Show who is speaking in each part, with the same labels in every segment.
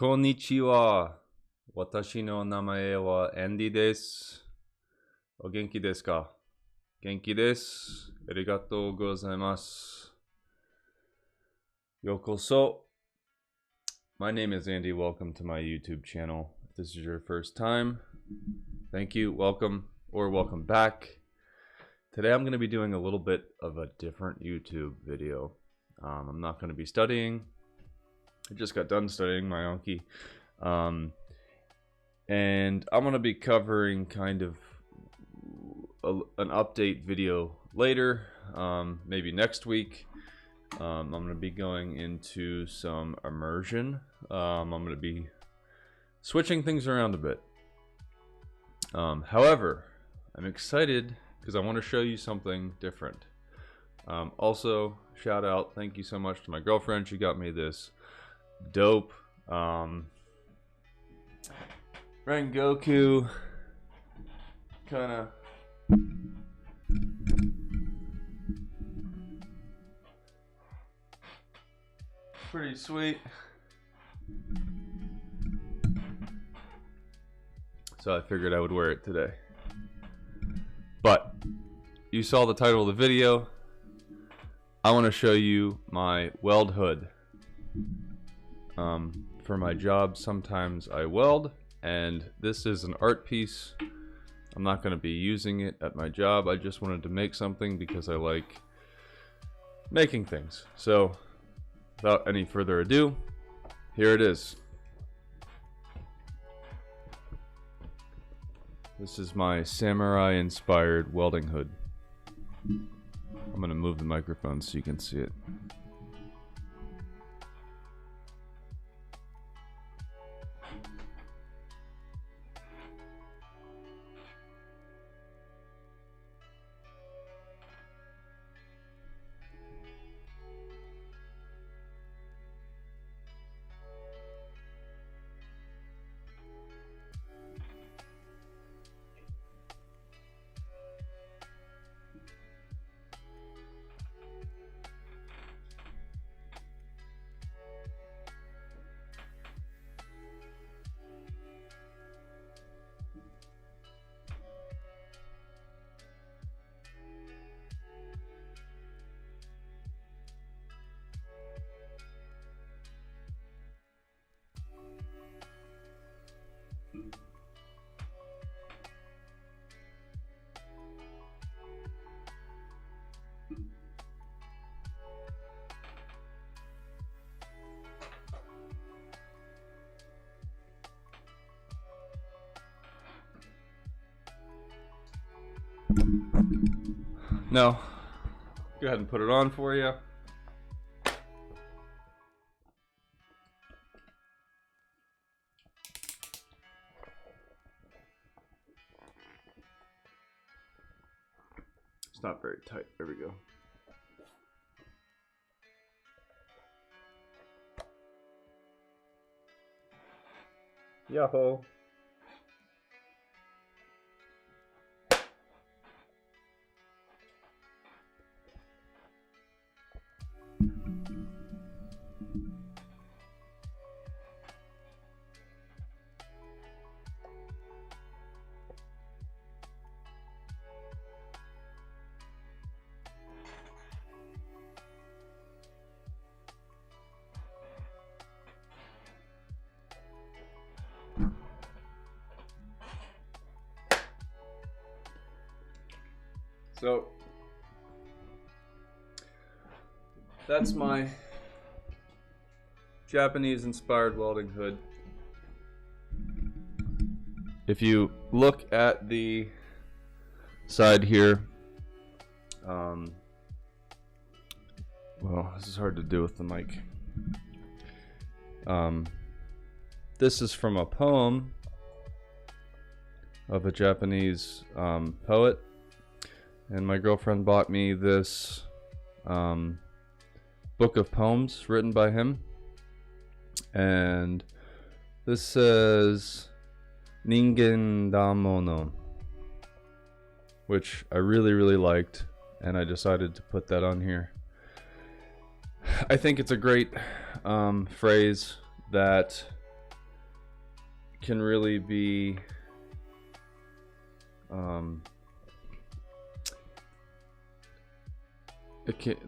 Speaker 1: こんにちは。私の名前はアンディです。お元気ですか？元気です。ありがとうございます。ようこそ。My name is Andy. Welcome to my YouTube channel. If this is your first time, thank you, welcome, or welcome back. Today I'm going to be doing a little bit of a different YouTube video. I'm not going to be studying. I just got done studying my Anki. And I'm going to be covering kind of an update video later, maybe next week. I'm going to be going into some immersion. I'm going to be switching things around a bit. However, I'm excited because I want to show you something different. Also, shout out, thank you so much to my girlfriend. She got me this dope Rengoku kind of pretty sweet. So I figured I would wear it today. But you saw the title of the video. I want to show you my weld hood. For my job, sometimes I weld, and this is an art piece. I'm not going to be using it at my job. I just wanted to make something because I like making things. So without any further ado, here it is. This is my samurai inspired welding hood. I'm going to move the microphone so you can see it. Now, go ahead and put it on for you. It's not very tight. There we go. Yahoo! So that's my Japanese inspired welding hood. If you look at the side here, well, this is hard to do with the mic. This is from a poem of a Japanese poet. And my girlfriend bought me this book of poems written by him. And this says Ningen Damono, which I really liked, and I decided to put that on here. I think it's a great phrase that can really be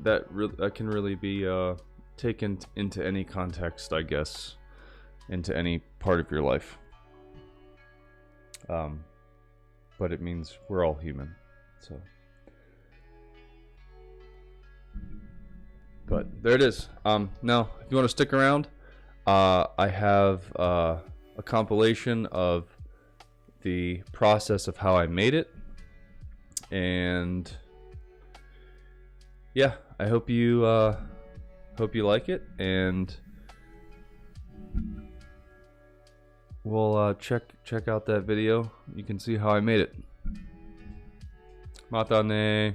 Speaker 1: that can really be taken into any context, I guess, into any part of your life. But it means we're all human, so. But there it is. Now, if you want to stick around, I have a compilation of the process of how I made it, and yeah, I hope you like it, and we'll check out that video. You can see how I made it. Mata ne.